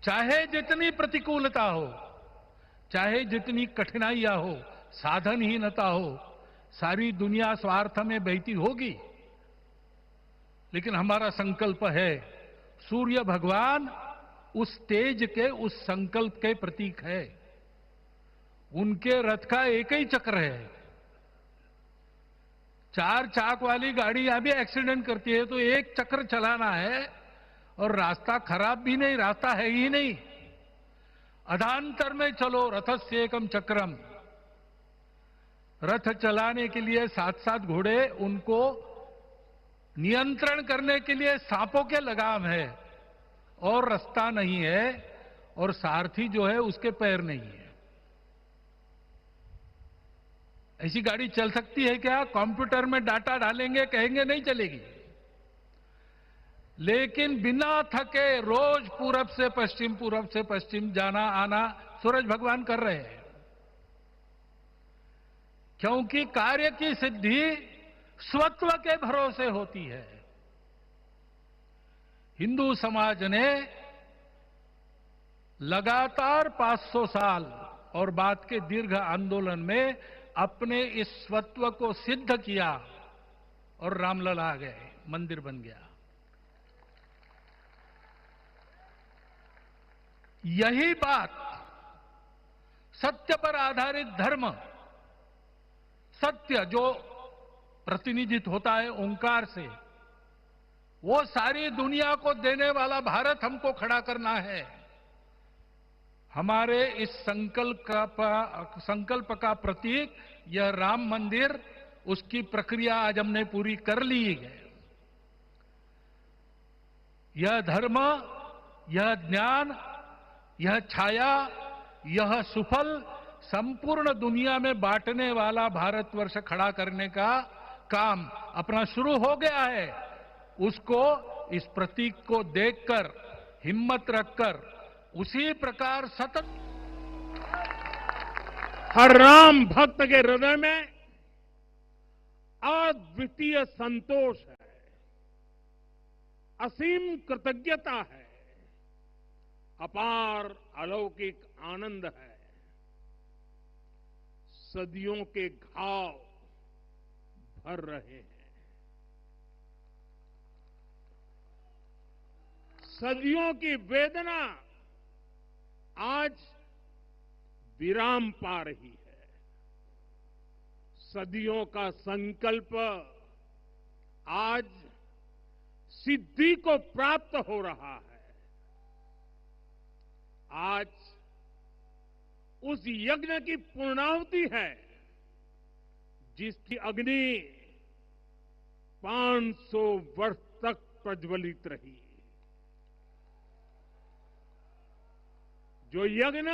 चाहे जितनी प्रतिकूलता हो, चाहे जितनी कठिनाइयां हो, साधनहीनता हो, सारी दुनिया स्वार्थ में बहती होगी, लेकिन हमारा संकल्प है, सूर्य भगवान उस तेज के, उस संकल्प के प्रतीक है। उनके रथ का एक ही चक्र है। 4 चाक वाली गाड़ी यहां भी एक्सीडेंट करती है तो एक चक्र चलाना है, और रास्ता खराब भी नहीं, रास्ता है ही नहीं। अधांतर में चलो रथस्य एकम चक्रम। रथ चलाने के लिए 7-7 घोड़े, उनको नियंत्रण करने के लिए सांपों के लगाम है, और रास्ता नहीं है, और सारथी जो है उसके पैर नहीं है। ऐसी गाड़ी चल सकती है क्या? कंप्यूटर में डाटा डालेंगे, कहेंगे नहीं चलेगी। लेकिन बिना थके रोज पूरब से पश्चिम जाना आना सूरज भगवान कर रहे हैं, क्योंकि कार्य की सिद्धि स्वत्व के भरोसे होती है। हिंदू समाज ने लगातार 500 साल और बाद के दीर्घ आंदोलन में अपने इस स्वत्व को सिद्ध किया, और रामलला आ गए, मंदिर बन गया। यही बात सत्य पर आधारित धर्म, सत्य जो प्रतिनिधित्व होता है ओंकार से, वो सारी दुनिया को देने वाला भारत हमको खड़ा करना है। हमारे इस संकल्प का प्रतीक यह राम मंदिर, उसकी प्रक्रिया आज हमने पूरी कर ली है। यह धर्म, यह ज्ञान, यह छाया, यह सुफल संपूर्ण दुनिया में बांटने वाला भारतवर्ष खड़ा करने का काम अपना शुरू हो गया है। उसको, इस प्रतीक को देखकर, हिम्मत रखकर, उसी प्रकार सतत हर राम भक्त के हृदय में अद्वितीय संतोष है, असीम कृतज्ञता है, अपार अलौकिक आनंद है। सदियों के घाव भर रहे हैं, सदियों की वेदना आज विराम पा रही है, सदियों का संकल्प आज सिद्धि को प्राप्त हो रहा है। आज उस यज्ञ की पूर्णाहुति है जिसकी अग्नि 500 वर्ष तक प्रज्वलित रही। जो यज्ञ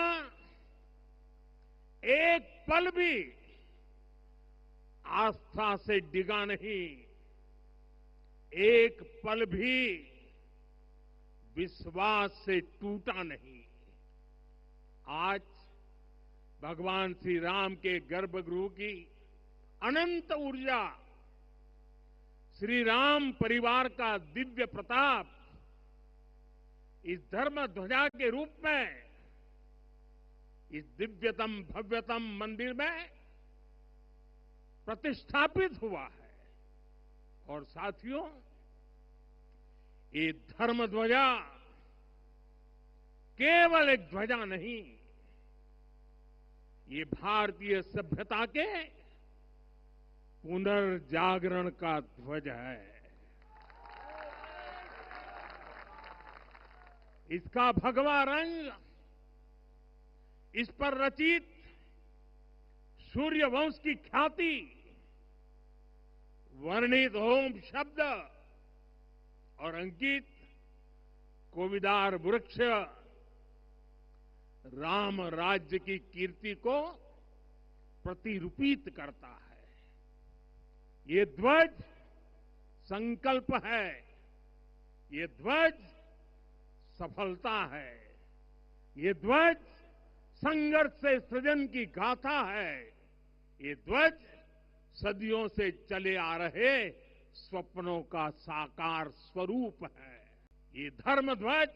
एक पल भी आस्था से डिगा नहीं, एक पल भी विश्वास से टूटा नहीं। आज भगवान श्री राम के गर्भगृह की अनंत ऊर्जा, श्री राम परिवार का दिव्य प्रताप इस धर्म ध्वजा के रूप में इस दिव्यतम भव्यतम मंदिर में प्रतिष्ठापित हुआ है। और साथियों, ये धर्म ध्वजा केवल एक ध्वजा नहीं, ये भारतीय सभ्यता के पुनर्जागरण का ध्वज है। इसका भगवा रंग, इस पर रचित सूर्य वंश की ख्याति, वर्णित ओम शब्द और अंकित कोविदार वृक्ष राम राज्य की कीर्ति को प्रतिरूपित करता है। ये ध्वज संकल्प है, ये ध्वज सफलता है, ये ध्वज संघर्ष से सृजन की गाथा है, ये ध्वज सदियों से चले आ रहे स्वप्नों का साकार स्वरूप है। ये धर्म ध्वज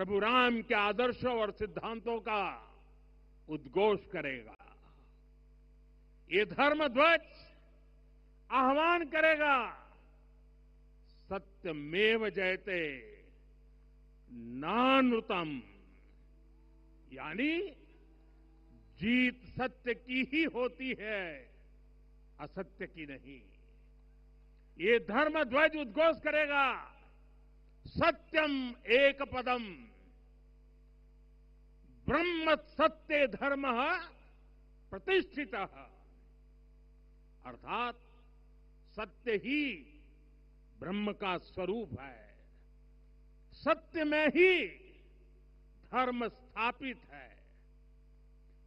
प्रभु राम के आदर्शों और सिद्धांतों का उद्घोष करेगा। ये धर्म ध्वज आह्वान करेगा, सत्यमेव जयते नानृतम, यानी जीत सत्य की ही होती है, असत्य की नहीं। ये धर्म ध्वज उद्घोष करेगा, सत्यम एक पदम ब्रह्म सत्य धर्म प्रतिष्ठित, अर्थात सत्य ही ब्रह्म का स्वरूप है, सत्य में ही धर्म स्थापित है।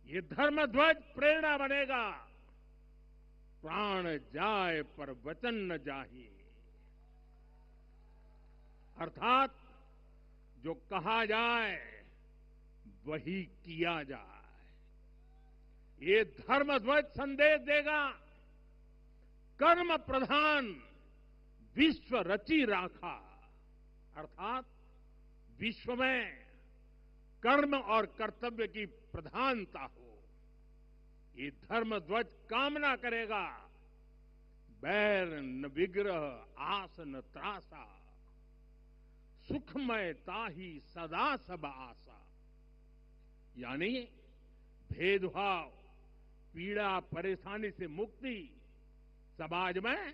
ये धर्म ध्वज प्रेरणा बनेगा, प्राण जाए पर वचन न जाही, अर्थात जो कहा जाए वही किया जाए। ये धर्म ध्वज संदेश देगा, कर्म प्रधान विश्व रची राखा, अर्थात विश्व में कर्म और कर्तव्य की प्रधानता हो। ये धर्म ध्वज कामना करेगा, बैर न विग्रह आस न त्रासा, सुखमय ताही सदा सब आशा, यानी भेदभाव पीड़ा परेशानी से मुक्ति, समाज में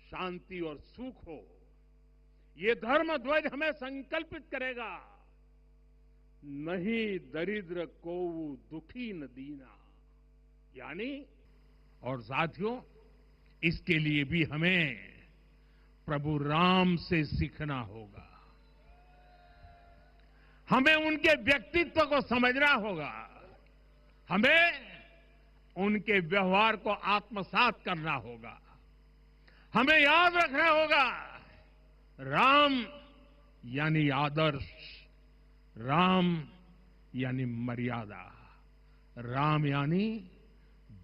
शांति और सुख हो। ये धर्म ध्वज हमें संकल्पित करेगा, नहीं दरिद्र को दुखी न दीना, यानी और साथियों इसके लिए भी हमें प्रभु राम से सीखना होगा, हमें उनके व्यक्तित्व को समझना होगा, हमें उनके व्यवहार को आत्मसात करना होगा। हमें याद रखना होगा, राम यानी आदर्श, राम यानी मर्यादा, राम यानी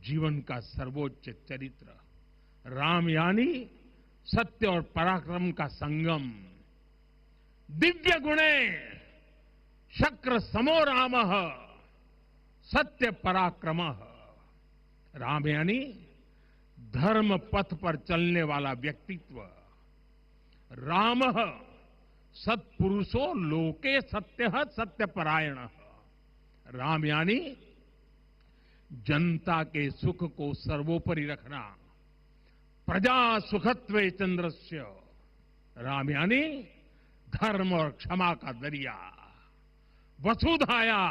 जीवन का सर्वोच्च चरित्र, राम यानी सत्य और पराक्रम का संगम। दिव्य गुणे शक्र समो राम सत्य पराक्रम, राम यानी धर्म पथ पर चलने वाला व्यक्तित्व, राम सत्पुरुषो लोके सत्य सत्यपरायण, राम यानी जनता के सुख को सर्वोपरि रखना, प्रजा सुखत्वे चंद्रस्य, राम यानी धर्म और क्षमा का दरिया, वसुधाया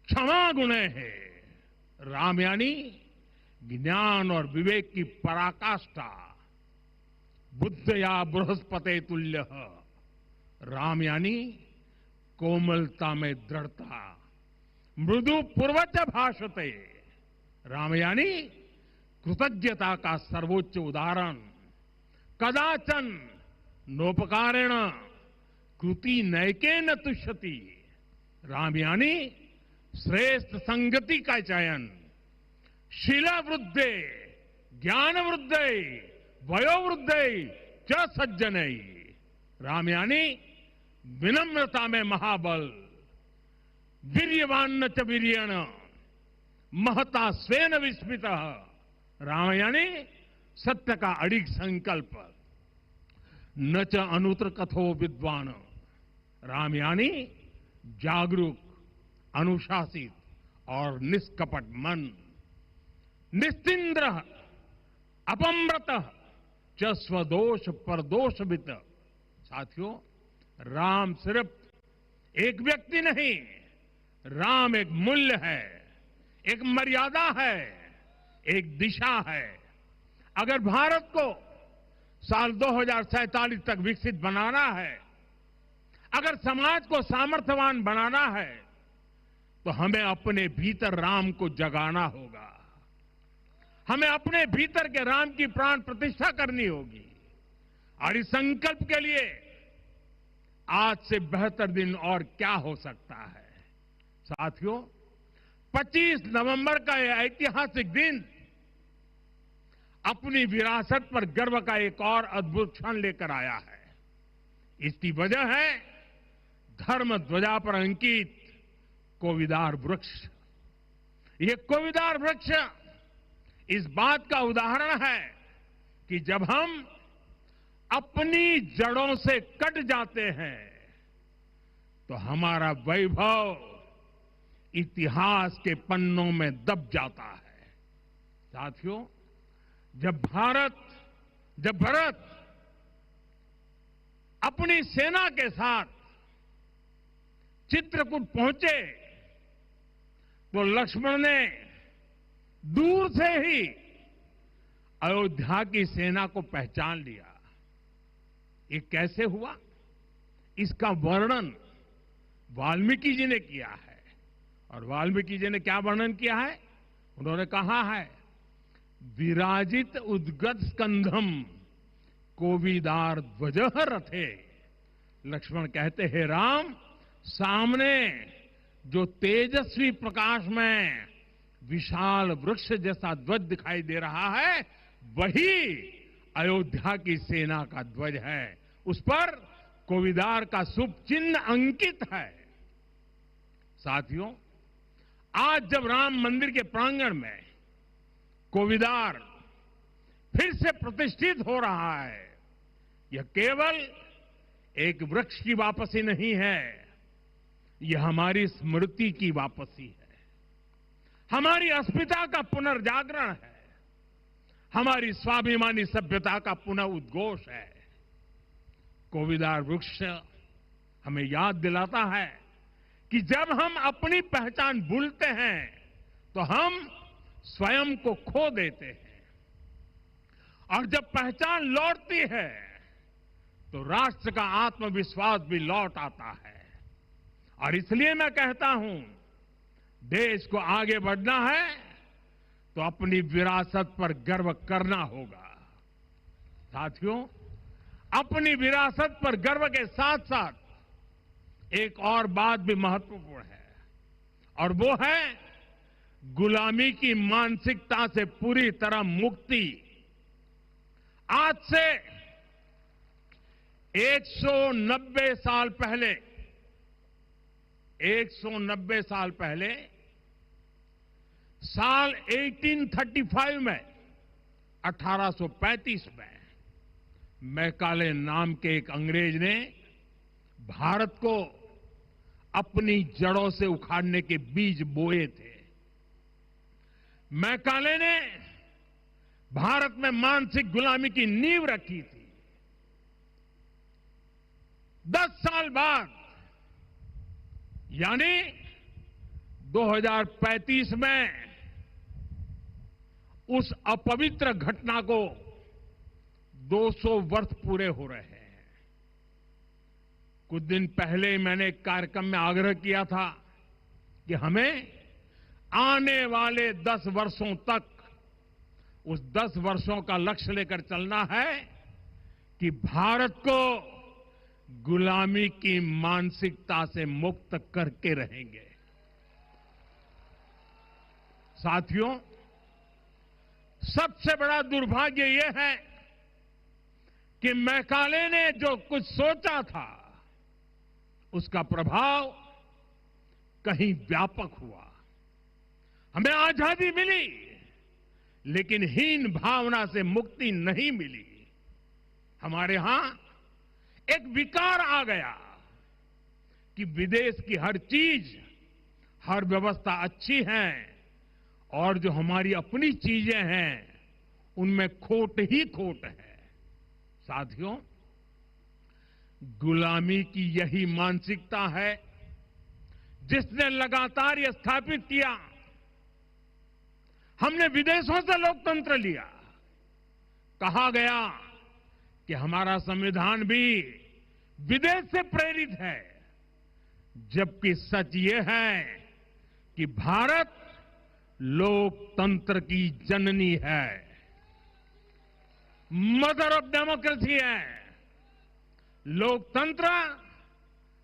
क्षमा गुणे है, राम यानी ज्ञान और विवेक की पराकाष्ठा, बुद्धया बृहस्पते तुल्य, राम यानी कोमलता में दृढ़ता, मृदु पूर्वज भाषते, राम यानी कृतज्ञता का सर्वोच्च उदाहरण, कदाचन नोपकारेण कृति नैकेन तुष्यति, राम यानी श्रेष्ठ संगति का चयन, शिला वृद्धे ज्ञान वृद्धे वयोवृद्धे च सज्जनई, राम यानी विनम्रता में महाबल, वीर्यवान च वीर्येण महता स्वेन विस्मित, राम यानी सत्य का अडिग संकल्प, न च अनुत्र कथो विद्वान, राम यानी जागरूक अनुशासित और निष्कपट मन, निस्तिंद्र अपम्रत च स्वदोष परदोषवित। साथियों, राम सिर्फ एक व्यक्ति नहीं, राम एक मूल्य है, एक मर्यादा है, एक दिशा है। अगर भारत को साल 2047 तक विकसित बनाना है, अगर समाज को सामर्थ्यवान बनाना है, तो हमें अपने भीतर राम को जगाना होगा, हमें अपने भीतर के राम की प्राण प्रतिष्ठा करनी होगी। और इस संकल्प के लिए आज से बेहतर दिन और क्या हो सकता है। साथियों, 25 नवंबर का यह ऐतिहासिक दिन अपनी विरासत पर गर्व का एक और अद्भुत क्षण लेकर आया है। इसकी वजह है धर्म ध्वजा पर अंकित कोविदार वृक्ष। ये कोविदार वृक्ष इस बात का उदाहरण है कि जब हम अपनी जड़ों से कट जाते हैं तो हमारा वैभव इतिहास के पन्नों में दब जाता है। साथियों, जब भरत अपनी सेना के साथ चित्रकूट पहुंचे तो लक्ष्मण ने दूर से ही अयोध्या की सेना को पहचान लिया। ये कैसे हुआ? इसका वर्णन वाल्मीकि जी ने किया है। और वाल्मीकि जी ने क्या वर्णन किया है? उन्होंने कहा है, विराजित उद्गत स्कंधम कोविदार ध्वजः रथे। लक्ष्मण कहते हैं, राम, सामने जो तेजस्वी प्रकाश में विशाल वृक्ष जैसा ध्वज दिखाई दे रहा है, वही अयोध्या की सेना का ध्वज है। उस पर कोविदार का शुभ चिन्ह अंकित है। साथियों, आज जब राम मंदिर के प्रांगण में कोविदार फिर से प्रतिष्ठित हो रहा है, यह केवल एक वृक्ष की वापसी नहीं है, यह हमारी स्मृति की वापसी है, हमारी अस्मिता का पुनर्जागरण है, हमारी स्वाभिमानी सभ्यता का पुनः उद्घोष है। कोविदार वृक्ष हमें याद दिलाता है कि जब हम अपनी पहचान भूलते हैं तो हम स्वयं को खो देते हैं, और जब पहचान लौटती है तो राष्ट्र का आत्मविश्वास भी लौट आता है। और इसलिए मैं कहता हूं, देश को आगे बढ़ना है तो अपनी विरासत पर गर्व करना होगा। साथियों, अपनी विरासत पर गर्व के साथ साथ एक और बात भी महत्वपूर्ण है, और वो है गुलामी की मानसिकता से पूरी तरह मुक्ति। आज से 190 साल पहले 190 साल पहले साल 1835 में 1835 में मैकाले नाम के एक अंग्रेज ने भारत को अपनी जड़ों से उखाड़ने के बीज बोए थे। मैकाले ने भारत में मानसिक गुलामी की नींव रखी थी। 10 साल बाद यानी 2035 में उस अपवित्र घटना को 200 वर्ष पूरे हो रहे हैं। कुछ दिन पहले मैंने एक कार्यक्रम में आग्रह किया था कि हमें आने वाले 10 वर्षों तक उस 10 वर्षों का लक्ष्य लेकर चलना है कि भारत को गुलामी की मानसिकता से मुक्त करके रहेंगे। साथियों, सबसे बड़ा दुर्भाग्य यह है कि मैकाले ने जो कुछ सोचा था उसका प्रभाव कहीं व्यापक हुआ। हमें आजादी मिली, लेकिन हीन भावना से मुक्ति नहीं मिली। हमारे यहां एक विकार आ गया कि विदेश की हर चीज, हर व्यवस्था अच्छी है और जो हमारी अपनी चीजें हैं उनमें खोट ही खोट है। साथियों, गुलामी की यही मानसिकता है जिसने लगातार यह स्थापित किया। हमने विदेशों से लोकतंत्र लिया। कहा गया कि हमारा संविधान भी विदेश से प्रेरित है, जबकि सच ये है कि भारत लोकतंत्र की जननी है, मदर ऑफ डेमोक्रेसी है। लोकतंत्र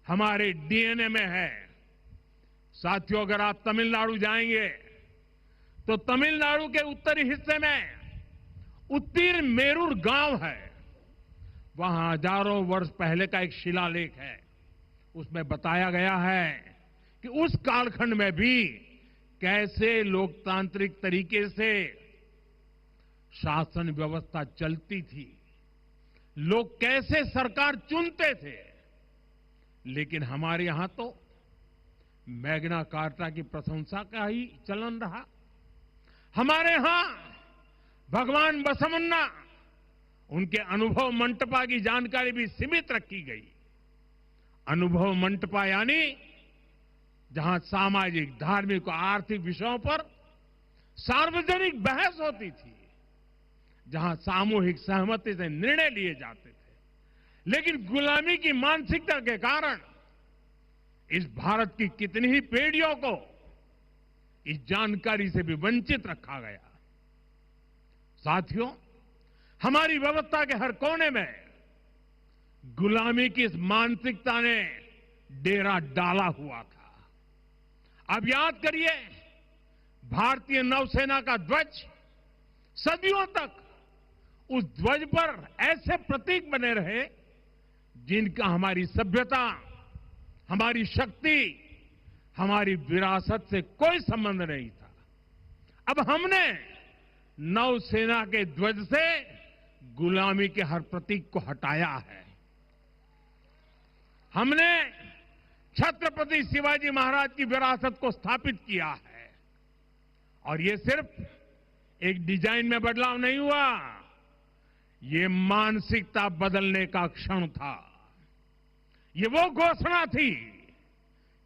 हमारे डीएनए में है। साथियों, अगर आप तमिलनाडु जाएंगे तो तमिलनाडु के उत्तरी हिस्से में उत्तीर मेरूर गांव है। वहां हजारों वर्ष पहले का एक शिलालेख है। उसमें बताया गया है कि उस कालखंड में भी कैसे लोकतांत्रिक तरीके से शासन व्यवस्था चलती थी, लोग कैसे सरकार चुनते थे। लेकिन हमारे यहां तो मैग्ना कार्टा की प्रशंसा का ही चलन रहा। हमारे यहां भगवान बसवन्ना, उनके अनुभव मंटपा की जानकारी भी सीमित रखी गई। अनुभव मंटपा यानी जहां सामाजिक, धार्मिक और आर्थिक विषयों पर सार्वजनिक बहस होती थी, जहां सामूहिक सहमति से निर्णय लिए जाते थे। लेकिन गुलामी की मानसिकता के कारण इस भारत की कितनी ही पीढ़ियों को इस जानकारी से भी वंचित रखा गया। साथियों, हमारी व्यवस्था के हर कोने में गुलामी की इस मानसिकता ने डेरा डाला हुआ था। अब याद करिए, भारतीय नौसेना का ध्वज सदियों तक उस ध्वज पर ऐसे प्रतीक बने रहे जिनका हमारी सभ्यता, हमारी शक्ति, हमारी विरासत से कोई संबंध नहीं था। अब हमने नौसेना के ध्वज से गुलामी के हर प्रतीक को हटाया है। हमने छत्रपति शिवाजी महाराज की विरासत को स्थापित किया है। और ये सिर्फ एक डिजाइन में बदलाव नहीं हुआ, ये मानसिकता बदलने का क्षण था। ये वो घोषणा थी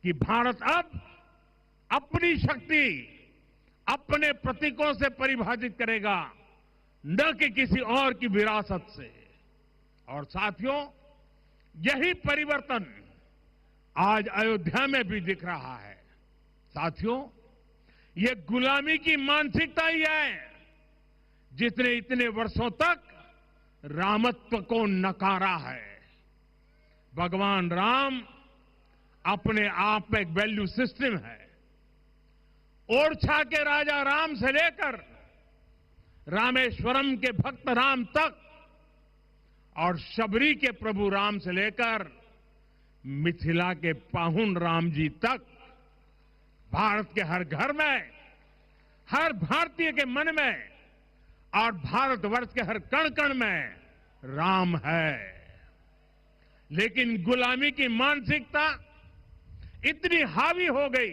कि भारत अब अपनी शक्ति अपने प्रतीकों से परिभाषित करेगा, न कि किसी और की विरासत से। और साथियों, यही परिवर्तन आज अयोध्या में भी दिख रहा है। साथियों, ये गुलामी की मानसिकता ही है जिसने इतने वर्षों तक रामत्व को नकारा है। भगवान राम अपने आप में एक वैल्यू सिस्टम है। ओरछा के राजा राम से लेकर रामेश्वरम के भक्त राम तक और शबरी के प्रभु राम से लेकर मिथिला के पाहुन राम जी तक भारत के हर घर में, हर भारतीय के मन में और भारतवर्ष के हर कण कण में राम है। लेकिन गुलामी की मानसिकता इतनी हावी हो गई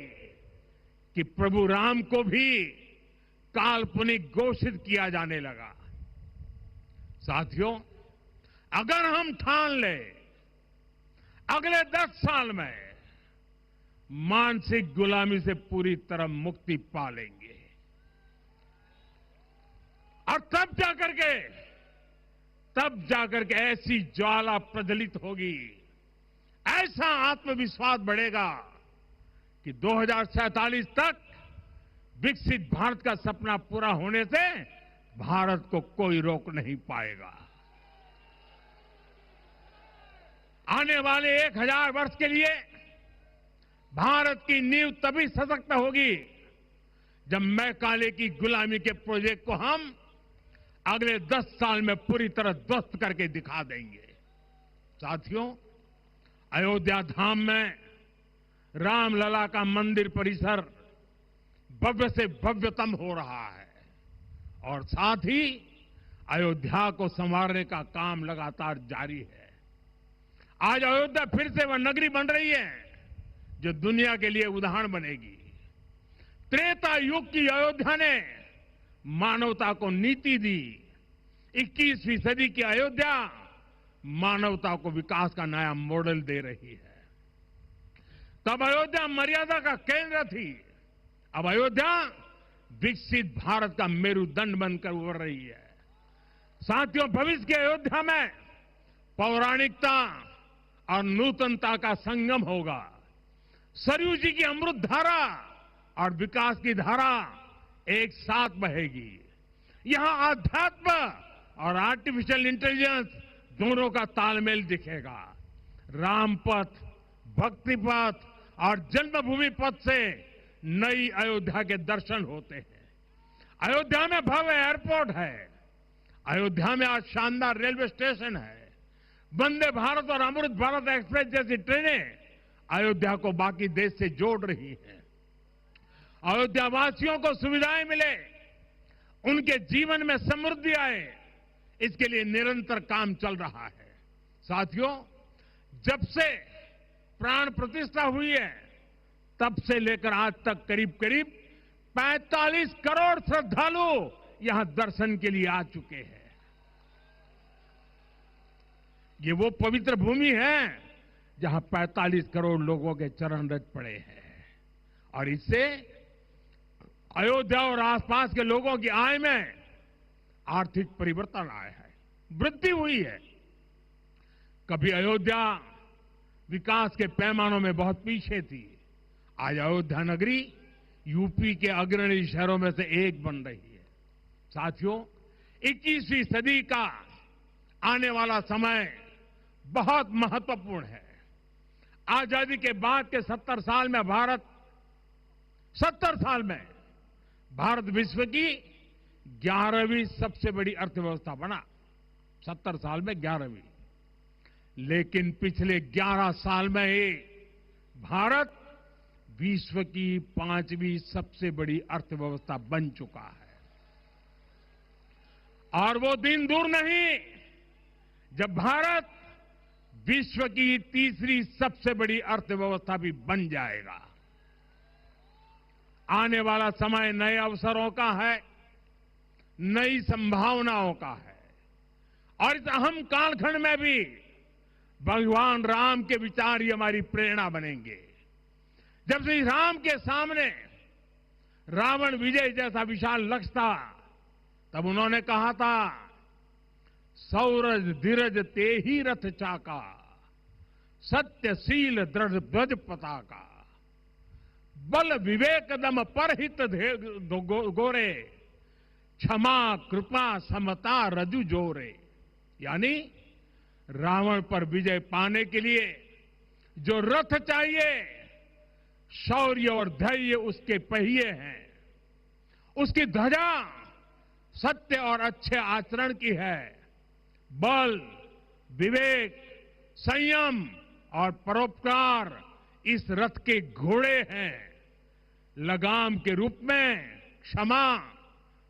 कि प्रभु राम को भी काल्पनिक घोषित किया जाने लगा। साथियों, अगर हम ठान लें अगले 10 साल में मानसिक गुलामी से पूरी तरह मुक्ति पा लेंगे, और तब जाकर के ऐसी ज्वाला प्रज्वलित होगी, ऐसा आत्मविश्वास बढ़ेगा कि 2047 तक विकसित भारत का सपना पूरा होने से भारत को कोई रोक नहीं पाएगा। आने वाले 1000 वर्ष के लिए भारत की नींव तभी सशक्त होगी जब मैकाले की गुलामी के प्रोजेक्ट को हम अगले 10 साल में पूरी तरह ध्वस्त करके दिखा देंगे। साथियों, अयोध्या धाम में रामलला का मंदिर परिसर भव्य से भव्यतम हो रहा है और साथ ही अयोध्या को संवारने का काम लगातार जारी है। आज अयोध्या फिर से वह नगरी बन रही है जो दुनिया के लिए उदाहरण बनेगी। त्रेता युग की अयोध्या ने मानवता को नीति दी। 21वीं सदी की अयोध्या मानवता को विकास का नया मॉडल दे रही है। तब अयोध्या मर्यादा का केंद्र थी, अब अयोध्या विकसित भारत का मेरुदंड बनकर उभर रही है। साथियों, भविष्य की अयोध्या में पौराणिकता और नूतनता का संगम होगा। सरयू जी की अमृत धारा और विकास की धारा एक साथ बहेगी। यहां आध्यात्म और आर्टिफिशियल इंटेलिजेंस दोनों का तालमेल दिखेगा। राम पथ, भक्ति पथ और जन्मभूमि पथ से नई अयोध्या के दर्शन होते हैं। अयोध्या में भव्य एयरपोर्ट है। अयोध्या में आज शानदार रेलवे स्टेशन है। वंदे भारत और अमृत भारत एक्सप्रेस जैसी ट्रेनें अयोध्या को बाकी देश से जोड़ रही है। अयोध्या वासियों को सुविधाएं मिले, उनके जीवन में समृद्धि आए, इसके लिए निरंतर काम चल रहा है। साथियों, जब से प्राण प्रतिष्ठा हुई है तब से लेकर आज तक करीब करीब 45 करोड़ श्रद्धालु यहां दर्शन के लिए आ चुके हैं। ये वो पवित्र भूमि है जहां 45 करोड़ लोगों के चरण रज पड़े हैं और इससे अयोध्या और आसपास के लोगों की आय में आर्थिक परिवर्तन आया है, वृद्धि हुई है। कभी अयोध्या विकास के पैमानों में बहुत पीछे थी, आज अयोध्या नगरी यूपी के अग्रणी शहरों में से एक बन रही है। साथियों, 21वीं सदी का आने वाला समय बहुत महत्वपूर्ण है। आजादी के बाद के 70 साल में भारत विश्व की 11वीं सबसे बड़ी अर्थव्यवस्था बना। 70 साल में 11वीं। लेकिन पिछले 11 साल में ही भारत विश्व की 5वीं सबसे बड़ी अर्थव्यवस्था बन चुका है। और वो दिन दूर नहीं जब भारत विश्व की 3री सबसे बड़ी अर्थव्यवस्था भी बन जाएगा। आने वाला समय नए अवसरों का है, नई संभावनाओं का है और इस अहम कालखंड में भी भगवान राम के विचार ही हमारी प्रेरणा बनेंगे। जब श्री राम के सामने रावण विजय जैसा विशाल लक्ष्य था, तब उन्होंने कहा था, सौरज धीरज ते ही रथ चाका, सत्यशील दृढ़ ध्वज पताका, बल विवेक दम परहित गोरे, क्षमा कृपा समता रजु जोरे। यानी रावण पर विजय पाने के लिए जो रथ चाहिए, शौर्य और धैर्य उसके पहिए हैं, उसकी ध्वजा सत्य और अच्छे आचरण की है, बल विवेक संयम और परोपकार इस रथ के घोड़े हैं। लगाम के रूप में क्षमा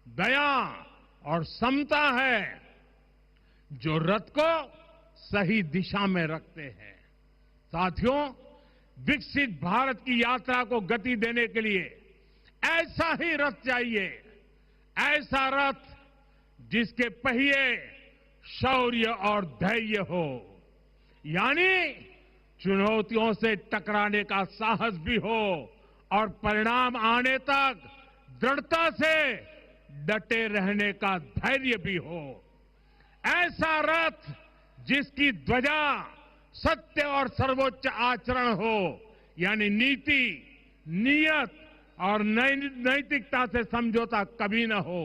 दया और समता है जो रथ को सही दिशा में रखते हैं। साथियों, विकसित भारत की यात्रा को गति देने के लिए ऐसा ही रथ चाहिए, ऐसा रथ जिसके पहिए शौर्य और धैर्य हो, यानी चुनौतियों से टकराने का साहस भी हो और परिणाम आने तक दृढ़ता से डटे रहने का धैर्य भी हो। ऐसा रथ जिसकी ध्वजा सत्य और सर्वोच्च आचरण हो, यानी नीति नियत और नैतिकता से समझौता कभी न हो।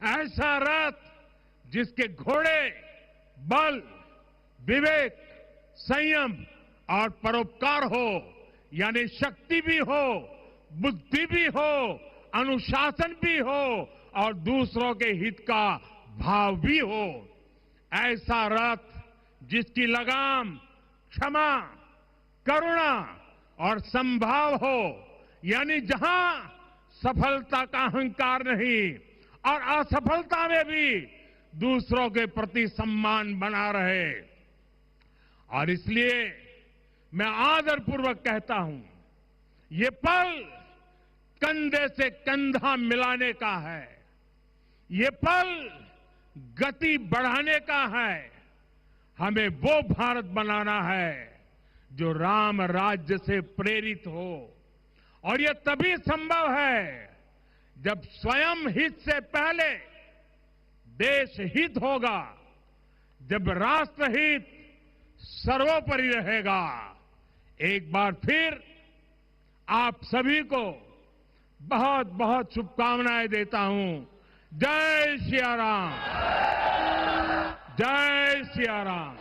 ऐसा रथ जिसके घोड़े बल विवेक संयम और परोपकार हो, यानी शक्ति भी हो, बुद्धि भी हो, अनुशासन भी हो और दूसरों के हित का भाव भी हो। ऐसा रथ जिसकी लगाम क्षमा करुणा और संभाव हो, यानी जहां सफलता का अहंकार नहीं और असफलता में भी दूसरों के प्रति सम्मान बना रहे। और इसलिए मैं आदरपूर्वक कहता हूं, ये पल कंधे से कंधा मिलाने का है, ये पल गति बढ़ाने का है। हमें वो भारत बनाना है जो राम राज्य से प्रेरित हो, और ये तभी संभव है जब स्वयं हित से पहले देश हित होगा, जब राष्ट्र हित सर्वोपरि रहेगा। एक बार फिर आप सभी को बहुत बहुत शुभकामनाएं देता हूं। जय सिया राम, जय सिया राम,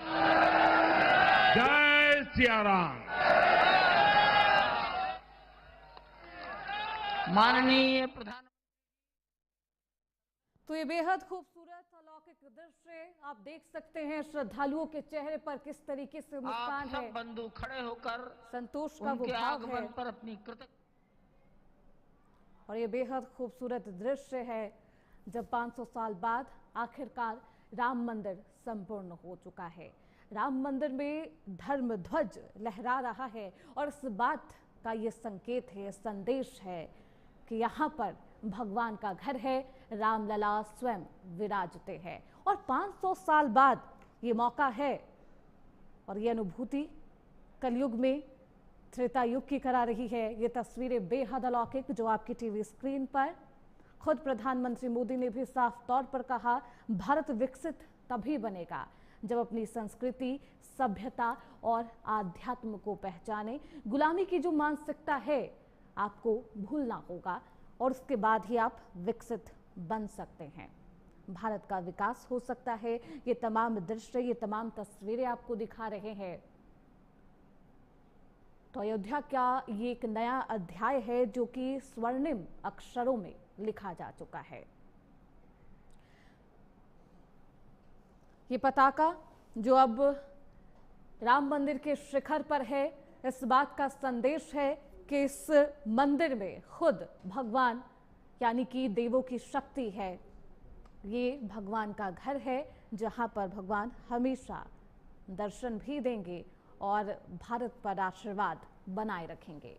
जय सिया राम। माननीय प्रधान। तो ये बेहद खूबसूरत अलौकिक दृश्य आप देख सकते हैं, श्रद्धालुओं के चेहरे पर किस तरीके से मुस्कान है। बंधु खड़े होकर संतोष का वो उनके भाव है आगमन पर अपनी कृतज्ञता। और ये बेहद खूबसूरत दृश्य है जब 500 साल बाद आखिरकार राम मंदिर संपूर्ण हो चुका है। राम मंदिर में धर्म ध्वज लहरा रहा है और इस बात का ये संकेत है, संदेश है कि यहाँ पर भगवान का घर है, रामलला स्वयं विराजते हैं। और 500 साल बाद ये मौका है और ये अनुभूति कलयुग में त्रेता युग की करा रही है। ये तस्वीरें बेहद अलौकिक जो आपकी टीवी स्क्रीन पर खुद प्रधानमंत्री मोदी ने भी साफ तौर पर कहा, भारत विकसित तभी बनेगा जब अपनी संस्कृति, सभ्यता और आध्यात्म को पहचाने। गुलामी की जो मानसिकता है आपको भूलना होगा और उसके बाद ही आप विकसित बन सकते हैं, भारत का विकास हो सकता है। ये तमाम दृश्य, ये तमाम तस्वीरें आपको दिखा रहे हैं। तो अयोध्या का ये एक नया अध्याय है जो कि स्वर्णिम अक्षरों में लिखा जा चुका है। ये पताका जो अब राम मंदिर के शिखर पर है, इस बात का संदेश है कि इस मंदिर में खुद भगवान यानी कि देवों की शक्ति है। ये भगवान का घर है जहां पर भगवान हमेशा दर्शन भी देंगे और भारत पर आशीर्वाद बनाए रखेंगे।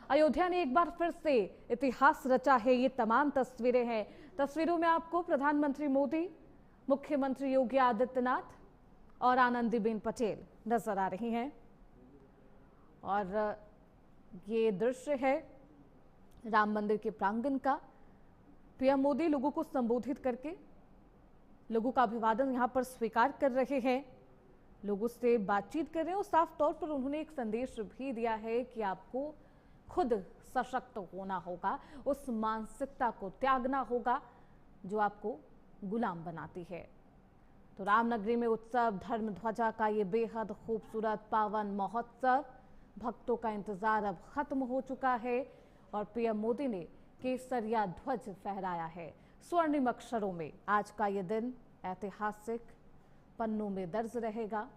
अयोध्या ने एक बार फिर से इतिहास रचा है। ये तमाम तस्वीरें हैं। तस्वीरों में आपको प्रधानमंत्री मोदी, मुख्यमंत्री योगी आदित्यनाथ और आनंदीबेन पटेल नजर आ रही हैं। और ये दृश्य है राम मंदिर के प्रांगण का। पीएम मोदी लोगों को संबोधित करके लोगों का अभिवादन यहां पर स्वीकार कर रहे हैं, लोगों से बातचीत कर रहे हैं और साफ तौर पर उन्होंने एक संदेश भी दिया है कि आपको खुद सशक्त होना होगा, उस मानसिकता को त्यागना होगा जो आपको गुलाम बनाती है। तो रामनगरी में उत्सव धर्म ध्वजा का ये बेहद खूबसूरत पावन महोत्सव, भक्तों का इंतजार अब खत्म हो चुका है और पीएम मोदी ने केसरिया ध्वज फहराया है। स्वर्णिम अक्षरों में आज का ये दिन ऐतिहासिक पन्नों में दर्ज रहेगा।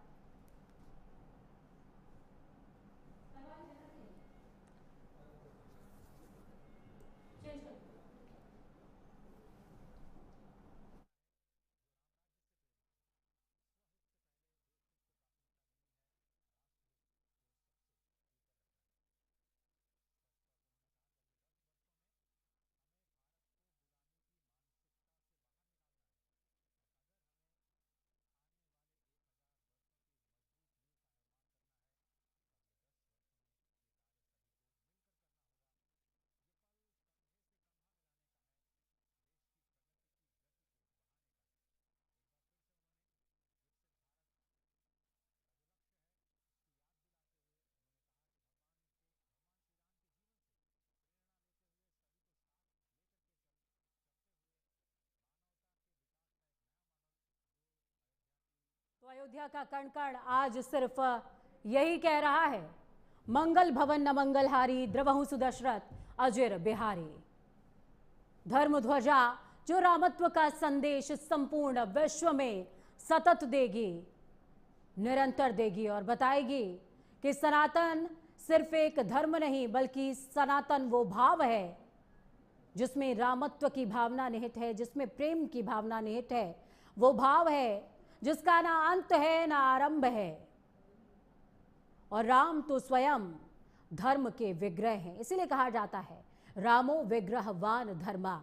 तो अयोध्या का कण कण आज सिर्फ यही कह रहा है, मंगल भवन न मंगलहारी, द्रवहु सुदशरथ अजिर बिहारी। धर्म ध्वजा जो रामत्व का संदेश संपूर्ण विश्व में सतत देगी, निरंतर देगी और बताएगी कि सनातन सिर्फ एक धर्म नहीं बल्कि सनातन वो भाव है जिसमें रामत्व की भावना निहित है, जिसमें प्रेम की भावना निहित है। वो भाव है जिसका ना अंत है ना आरंभ है। और राम तो स्वयं धर्म के विग्रह हैं, इसीलिए कहा जाता है रामो विग्रहवान धर्मा।